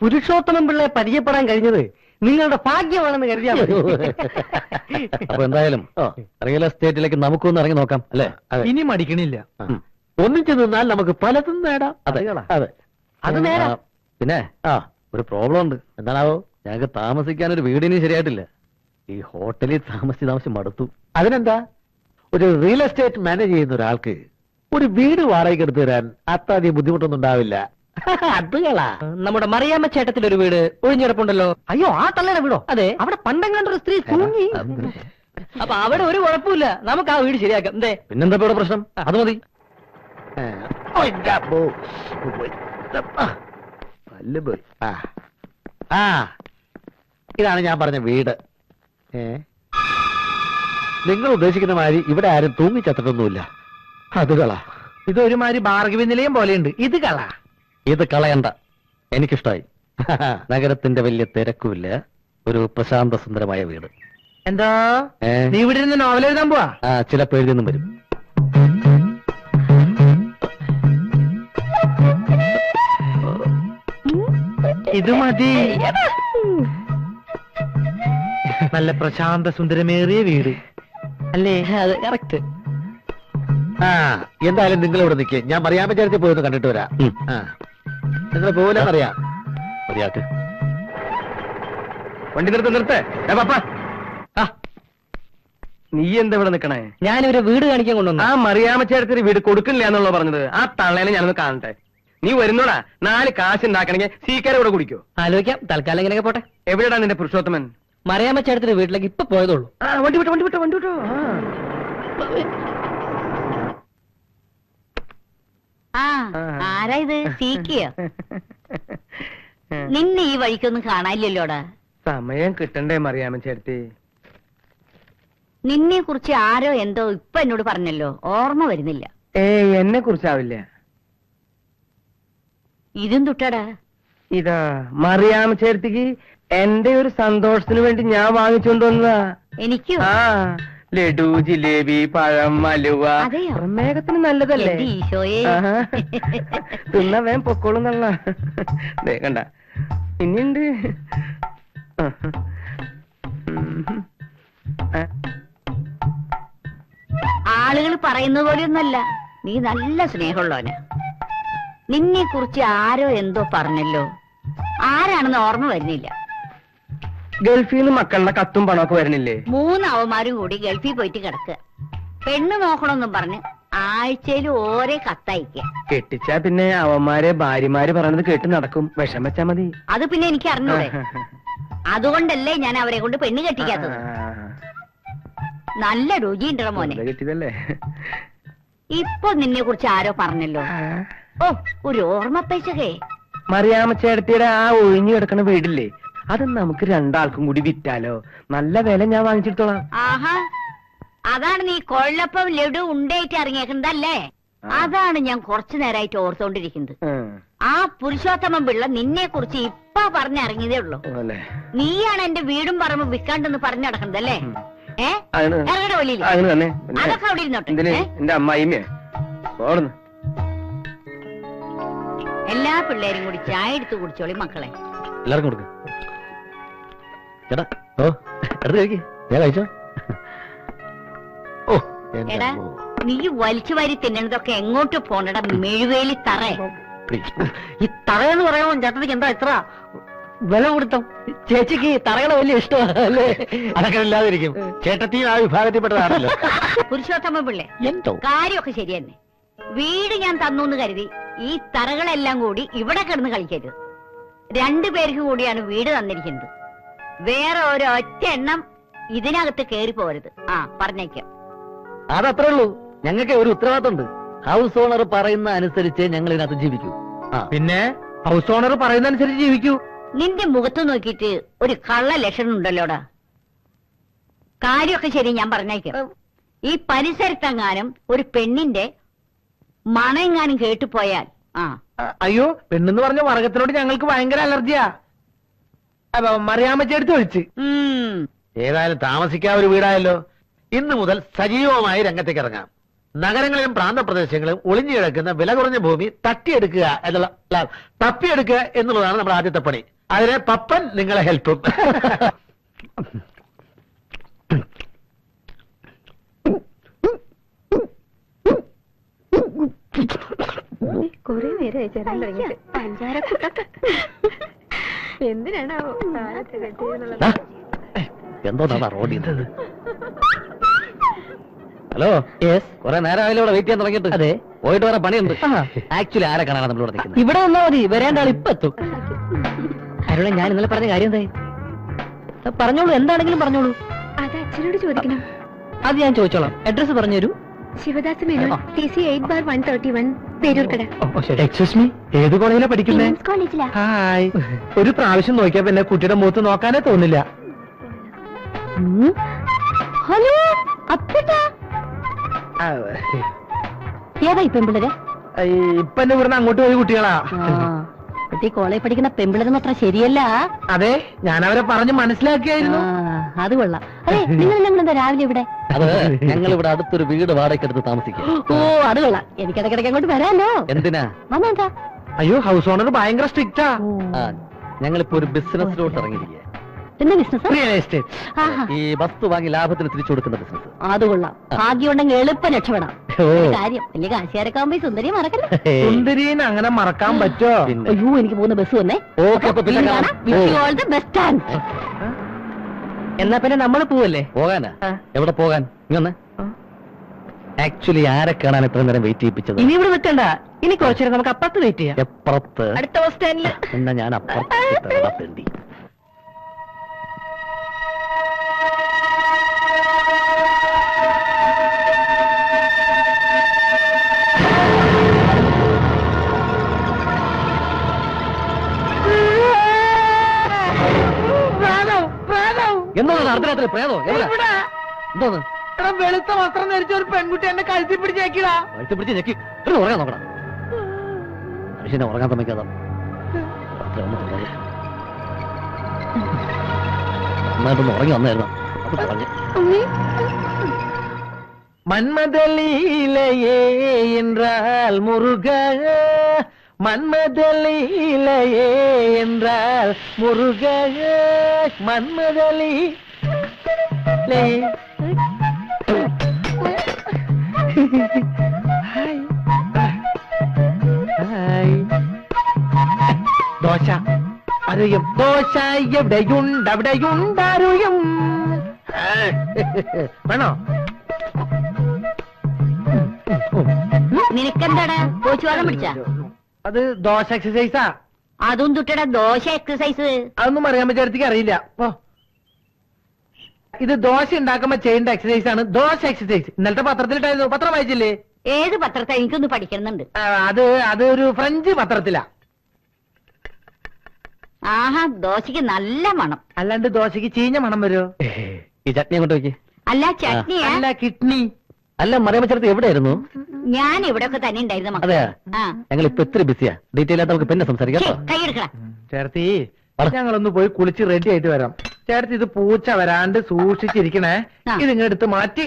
പുരുഷോത്തമൻ പിള്ളയെ പരിചയപ്പെടാൻ കഴിഞ്ഞത് നിങ്ങളുടെ ഭാഗ്യമാണെന്ന് കരുതിയാൽ മതി. അപ്പൊ എന്തായാലും റിയൽ എസ്റ്റേറ്റിലേക്ക് നമുക്കൊന്ന് ഇറങ്ങി നോക്കാം അല്ലേ? ഇനി മടിക്കണില്ല. ഒന്നിച്ചു നിന്നാൽ നമുക്ക് പലതും നേടാം. അതെ അതെ, അത് നേരാ. പിന്നെ ഒരു പ്രോബ്ലം ഉണ്ട്. എന്താണാവോ? ഞങ്ങൾക്ക് താമസിക്കാൻ ഒരു വീടിന് ശരിയായിട്ടില്ല. ഈ ഹോട്ടലിൽ താമസിച്ച് മടുത്തു. അതിനെന്താ, ഒരു റിയൽ എസ്റ്റേറ്റ് മാനേജ് ചെയ്യുന്ന ഒരാൾക്ക് ഒരു വീട് വാടകയ്ക്ക് എടുത്തു തരാൻ അത്രയധികം ബുദ്ധിമുട്ടൊന്നും ഉണ്ടാവില്ല. അതുകളാ. നമ്മുടെ മറിയാമ്മ ചേട്ടത്തിൽ ഒരു വീട് ഒഴിഞ്ഞിടപ്പുണ്ടല്ലോ. അയ്യോ, ആ തള്ളയുടെ വീടോ? അതെ, അവിടെ പണ്ടെങ്ങാണ്ട് ഒരു സ്ത്രീ തൂങ്ങി. അപ്പൊ അവിടെ ഒരു കുഴപ്പമില്ല, നമുക്ക് ആ വീട് ശരിയാക്കാം. എന്തേ? പിന്നെന്താ ഇവിടെ പ്രശ്നം? അത് മതി. ഇതാണ് ഞാൻ പറഞ്ഞ വീട്. നിങ്ങൾ ഉദ്ദേശിക്കുന്ന മാതിരി ഇവിടെ ആരും തൂങ്ങിച്ചത്തിട്ടൊന്നുമില്ല. അതുകളാ. ഇതൊരുമാതിരി ഭാർഗവി നിലയം പോലെയുണ്ട്. ഇത് കള. ഇത് കളയണ്ട, എനിക്കിഷ്ടായി. നഗരത്തിന്റെ വലിയ തിരക്കുമില്ല, ഒരു പ്രശാന്ത സുന്ദരമായ വീട്. എന്താ നീ ഇവിടെ ഇരുന്ന് നോവൽ എഴുതാൻ പോവാ? ചിലപ്പോ എഴുതിയൊന്നും വരും. ഇത് മതി. നല്ല പ്രശാന്ത സുന്ദരമേറിയ വീട് അല്ലേ? അത് കറക്റ്റ്. എന്തായാലും നിങ്ങൾ ഇവിടെ നിൽക്കേ, ഞാൻ മറിയാമ്മ ചേർത്ത് പോയൊന്ന് കണ്ടിട്ട് വരാം. നിങ്ങൾ പോലെ അറിയാം. മതിയാക്ക്. വണ്ടി നിർത്തേ. നീ എന്താ ഇവിടെ നിക്കണേ? ഞാനിവരെ വീട് കാണിക്കാൻ കൊണ്ടുവന്നു. ആ മറിയാമ്മ ചേട്ടത്തിന് വീട് കൊടുക്കില്ല എന്നുള്ള പറഞ്ഞത്. ആ തള്ളേനെ ഞാനൊന്ന് കാണട്ടെ. നീ വരുന്നോടാ. 4 കാശ് ഉണ്ടാക്കണമെങ്കിൽ സീക്കാരെ ഇവിടെ കുടിക്കോ? ആലോചിക്കാം. തൽക്കാലം ഇങ്ങനെയൊക്കെ പോട്ടെ. എവിടെയാ നിന്റെ പുരുഷോത്തമൻ? മറിയാമ്മ ചേട്ടത്തിന് വീട്ടിലേക്ക് ഇപ്പൊ പോയതുള്ളൂ. വണ്ടി വിട്ടോ. ആരാ ഇത്? സീക്കിയോ? നിന്നെ ഈ വഴിക്കൊന്നും കാണാനില്ലല്ലോടാ. സമയം കിട്ടണ്ടേ മറിയാമ്മ ചേട്ടത്തി? നിന്നെ കുറിച്ച് ആരോ എന്തോ ഇപ്പൊ എന്നോട് പറഞ്ഞല്ലോ, ഓർമ്മ വരുന്നില്ല. എന്നെ കുറിച്ചാവില്ല. ഇതും തൊട്ടടാ. ഇതാ മറിയാമ്മ ചേട്ടത്തിക്ക് എന്റെ ഒരു സന്തോഷത്തിന് വേണ്ടി ഞാൻ വാങ്ങിച്ചുകൊണ്ടുവന്നതാ. എനിക്കോ? ലഡു, ജിലേബി, പഴം, അലുവ. പ്രമേഹത്തിന് നല്ലതല്ലേ? ഈശോയെ. തിന്ന വേം പൊക്കോളുന്നല്ല. കണ്ട ഇനിയുണ്ട്. ആളുകൾ പറയുന്ന പോലെയൊന്നല്ല, നീ നല്ല സ്നേഹമുള്ളവന്. നിന്നെ കുറിച്ച് ആരോ എന്തോ പറഞ്ഞല്ലോ, ആരാണെന്ന് ഓർമ്മ വരുന്നില്ല. ഗൾഫിൽ നിന്ന് മക്കളുടെ കത്തും പണമൊക്കെ വരുന്നില്ലേ? 3 അവന്മാരും കൂടി ഗൾഫിൽ പോയിട്ട് കിടക്കുക. പെണ്ണ് നോക്കണമെന്നും പറഞ്ഞ് ആഴ്ചയിൽ ഓരോ കത്തയക്കുക. കെട്ടിച്ചാ പിന്നെ അവന്മാരെ ഭാര്യമാര് പറയണത് കേട്ട് നടക്കും. വിഷം വെച്ചാ മതി. അത് പിന്നെ എനിക്ക് അറിഞ്ഞൂടെ? അതുകൊണ്ടല്ലേ ഞാൻ അവരെ കൊണ്ട് പെണ്ണ് കെട്ടിക്കാത്തത്. നല്ല രുചിയുണ്ടോ മോനെ? കെട്ടിയതല്ലേ? ഇപ്പൊ നിന്നെ കുറിച്ച് ആരോ പറഞ്ഞല്ലോ. ഓ, ഒരു ഓർമ്മപ്പേശകേ. മറിയാമ്മ ചേട്ടത്തിയുടെ ആ ഒഴിഞ്ഞു കിടക്കണ വീടില്ലേ, അത് നമുക്ക് 2 ആൾക്കും കൂടി വിറ്റാലോ? നല്ല വില ഞാൻ വാങ്ങിച്ചിടത്തോളാം. ആഹാ, അതാണ് നീ കൊള്ളപ്പം ലഡു ഉണ്ടേറ്റ് ഇറങ്ങിയേക്കുന്നതല്ലേ? അതാണ് ഞാൻ കുറച്ചു നേരമായിട്ട് ഓർത്തോണ്ടിരിക്കുന്നത്. ആ പുരുഷോത്തമൻ പിള്ള നിന്നെ കുറിച്ച് ഇപ്പൊ പറഞ്ഞിറങ്ങിയതേ ഉള്ളൂ. നീയാണ് എന്റെ വീടും പറമ്പും വിൽക്കാണ്ടെന്ന് പറഞ്ഞു നടക്കുന്നതല്ലേ? ഇറങ്ങടെ വെളിയിൽ. അതൊക്കെ അവിടെ ഇരുന്നോട്ടെ. എന്റെ അമ്മായിമ്മേ, എല്ലാ പിള്ളേരും കൂടി ചായ എടുത്ത് കുടിച്ചോളി മക്കളെ. എല്ലാവർക്കും കൊടുക്ക. ചേട്ടാ, ഞാൻ കഴിച്ചോ? എടാ, നീ വലിച്ചു വാരി തിന്നണതൊക്കെ എങ്ങോട്ട് പോണടാ മെഴുവേലി തറ. ഈ തറയെന്ന് പറയാമോ ചേട്ടത്തിക്ക്? എന്താ ഇത്ര വില കൊടുത്തോ? ചേച്ചിക്ക് തറകളെ വലിയ ഇഷ്ടമല്ലേ? അതൊക്കെ ഇല്ലാതിരിക്കും. ചേട്ടത്തി ആ വിഭാഗത്തിൽപ്പെട്ടതാണല്ലോ. പുരുഷോത്തമ പിള്ളേ, എന്തോ കാര്യമൊക്കെ ശരി തന്നെ. വീട് ഞാൻ തന്നു എന്ന് കരുതി ഈ തറകളെല്ലാം കൂടി ഇവിടെ കിടന്ന് കളിക്കരുത്. 2 പേർക്ക് കൂടിയാണ് വീട് തന്നിരിക്കുന്നത്. വേറെ ഒരൊറ്റ എണ്ണം ഇതിനകത്ത് കേറി പോരുത്. പറഞ്ഞേക്കാം. അതത്രേ ഉള്ളൂ. ഞങ്ങൾക്ക് ഒരു ഉത്തരവാദിത്തമുണ്ട്. ഹൗസ് ഓണർ പറയുന്ന അനുസരിച്ച് ഞങ്ങൾ ഇതിനകത്ത് ജീവിക്കൂ. പിന്നെ ഹൗസ് ഓണർ പറയുന്ന അനുസരിച്ച് ജീവിക്കൂ. നിന്റെ മുഖത്ത് നോക്കിയിട്ട് ഒരു കള്ള ലക്ഷണം ഉണ്ടല്ലോടാ. കാര്യമൊക്കെ ശരി, ഞാൻ പറഞ്ഞേക്കാം. ഈ പരിസരത്തെങ്ങാനും ഒരു പെണ്ണിന്റെ മണമെങ്ങാനും കേട്ടുപോയാൽ അയ്യോ, പെണ്ണെന്ന് പറഞ്ഞ വർഗത്തിനോട് ഞങ്ങൾക്ക് ഭയങ്കര അലർജിയാ. മറിയാമ്മ ചേർത്ത് ഒഴിച്ച്. ഏതായാലും താമസിക്കാൻ ഒരു വീടായല്ലോ. ഇന്ന് മുതൽ സജീവമായി രംഗത്തേക്ക് ഇറങ്ങാം. നഗരങ്ങളിലും പ്രാന്തപ്രദേശങ്ങളിലും ഒളിഞ്ഞു കിടക്കുന്ന വില കുറഞ്ഞ ഭൂമി തട്ടിയെടുക്കുക തപ്പിയെടുക്കുക എന്നുള്ളതാണ് നമ്മുടെ ആദ്യത്തെ പണി. അതിന് പപ്പൻ നിങ്ങളെ ഹെൽപ്പും. കൊറേ നേരമായി ചേരാൻ തുടങ്ങിയിട്ട് പഞ്ചാരക്കൂട്ടൊക്കെ എന്തിനാണാവോ കാലത്ത് കെട്ടിയെന്നുള്ളത്. എന്തോ റോഡിൽ ഹലോ കുറെ നേരമായാലും ഇവിടെ വെയിറ്റ് ചെയ്യാൻ തുടങ്ങിയിട്ട്. അതെ, പോയിട്ട് വരെ പണിയുണ്ട്. ആക്ച്വലി ആരെ കാണാനാണ് നമ്മളിവിടെ നിൽക്കുന്നത്? ഇവിടെ വന്നാൽ മതി, വരേണ്ട ആൾ ഇപ്പൊ എത്തും. അരുളെ, ഞാൻ ഇന്നലെ പറഞ്ഞ കാര്യം എന്തായി? പറഞ്ഞോളൂ, എന്താണെങ്കിലും പറഞ്ഞോളൂ. അത് അച്ഛനോട് ചോദിക്കണം. അത് ഞാൻ ചോദിച്ചോളാം. അഡ്രസ് പറഞ്ഞുതരൂ. Sivadas Menon, TC 8/131, Peroorkada. Excuse me, ഏത് കോളേജിലാ പഠിക്കുന്നേ? വിമൻസ് കോളേജിലാ. ഹായ്. ഒരു പ്രാവശ്യം നോക്കിയാ പിന്നെ കുട്ടിയുടെ മുഖത്ത് നോക്കാനേ തോന്നില്ല. ഹലോ, അപ്പട്ടാ. ഏതാ ഈ പെമ്പിളര്? ഇപ്പൊ എന്നെ ഇവിടുന്ന് അങ്ങോട്ട് പോയി കുട്ടികളാ. കോളേജ് പഠിക്കുന്ന പെമ്പിളരൊന്നും അത്ര ശരിയല്ല. അതെ, ഞാൻ അവരെ പറഞ്ഞ് മനസ്സിലാക്കിയായിരുന്നു. അത് കൊള്ളാം. അതെ, നിങ്ങൾ എന്താ രാവിലെ ഇവിടെ? അത് ഞങ്ങൾ ഇവിടെ അടുത്തൊരു വീട് വാടകയ്ക്കെടുത്ത് താമസിക്കും. ഓ, അത് കൊള്ളാം. എനിക്ക് ഇടയ്ക്കിടയ്ക്ക് അങ്ങോട്ട് വരാമല്ലോ. എന്തിനാ? വന്നെന്താ? അയ്യോ, ഹൗസ് ഓണർ ഭയങ്കര സ്ട്രിക്റ്റാ. ഞങ്ങളിപ്പോ ഒരു ബിസിനസ്സിലോട്ട് ഇറങ്ങിയിരിക്കുക. എന്താ ബിസിനസ്? Real estate. ഈ വസ്തു വാങ്ങി ലാഭത്തിന് തിരിച്ചു കൊടുക്കുന്ന ബിസിനസ്. അത് കൊള്ളാം. ഭാഗ്യം ഉണ്ടെങ്കിൽ എളുപ്പം രക്ഷപ്പെടാം. ഒരു കാര്യം, വലിയ കാശുകാരൊക്കെ ആകുമ്പോ സുന്ദരി മറക്കല്ലേ. സുന്ദരീനെ അങ്ങനെ മറക്കാൻ പറ്റോ? അയ്യോ, എനിക്ക് പോകുന്ന ബസ് വന്നേ. എന്നാ പിന്നെ നമ്മൾ പോവല്ലേ? പോകാനാ? എവിടെ പോകാൻ? ഇങ്ങനെ ആക്ച്വലി ആരെ കാണാൻ എത്ര നേരം വെയിറ്റ് ചെയ്യിപ്പിച്ചത്? ഇനി ഇവിടെ നിൽക്കണ്ട, ഇനി കുറച്ചു നേരം നമുക്ക് അപ്പുറത്ത് വെയിറ്റ് ചെയ്യാം. എപ്പുറത്ത്? അടുത്ത ബസ് സ്റ്റാൻഡില്. എന്നാ ഞാൻ അപ്പുറത്ത്. എന്താണ് അർദ്ധരാത്രി പ്രേതോ? എന്തോന്ന്? വെളുത്ത വസ്ത്രം ധരിച്ച ഒരു പെൺകുട്ടി എന്നെ കഴുത്തി പിടിച്ചേക്കിടാ. കഴുത്തി പിടിച്ച് ഞെക്കി ഉറങ്ങാൻ നോക്കണം. മനുഷ്യനെ ഉറങ്ങാൻ സമ്മതിക്കാതെ നന്നായിട്ടൊന്ന് ഉറങ്ങി വന്നായിരുന്നു. അത് പറഞ്ഞു. மன்மதலீலையே என்றால் முருக, மன்மதலீலையே என்றால் முருக, மன்மதலீ ദോശ അറിയും. ദോശ എവിടെയുണ്ടവിടെയുണ്ടറിയും. വേണോ? നിനക്കെന്താടാ കോച്ചുവാദം പിടിച്ച? അത് ദോശ എക്സസൈസാ. അതും തുട്ടടാ ദോശ എക്സസൈസ്. അതൊന്നും അറിയാൻ പറ്റിയ അറിയില്ല. ഓ, ഇത് ദോശ ഉണ്ടാക്കുമ്പോ ചെയ്യേണ്ട എക്സസൈസ് ആണ് ദോശ എക്സസൈസ്. ഇന്നലത്തെ പത്രത്തിലിട്ടായിരുന്നു. പത്രം വായിച്ചില്ലേ? ഏത് പത്രത്തെ? എനിക്കൊന്ന് പഠിക്കുന്നുണ്ട്. അത് ഒരു ഫ്രഞ്ച് പത്രത്തിലാ. ആഹാ, ദോശക്ക് നല്ല മണം. അല്ലാണ്ട് ദോശക്ക് ചീഞ്ഞ മണം വരുമോ? ഈ ചട്നി അങ്ങോട്ട് വെക്ക്. അല്ല, ചട്നിയാ? അല്ല, കിഡ്നി. അല്ല, മറിയാമ്മ ചേർത്ത് എവിടെയായിരുന്നു? ഞാൻ ഇവിടെയൊക്കെ തന്നെ ഉണ്ടായിരുന്നു മക്കളെ. അതെയാ? ആ, ഞങ്ങൾ ഇപ്പൊ ഇത്ര ബിസിയാ. ഡീറ്റെയിൽ ആയിട്ട് നമുക്ക് പിന്നെ സംസാരിക്കാം. ഛെ, കൈയെടുക്കടാ. ചേർത്തി, ഞങ്ങളൊന്ന് പോയി കുളിച്ച് റെഡി ആയിട്ട് വരാം. ചേർത്തി, ഇത് പൂച്ച വരാണ്ട് സൂക്ഷിച്ചിരിക്കണേ. ആ. ഇതിങ്ങെടുത്ത് മാറ്റി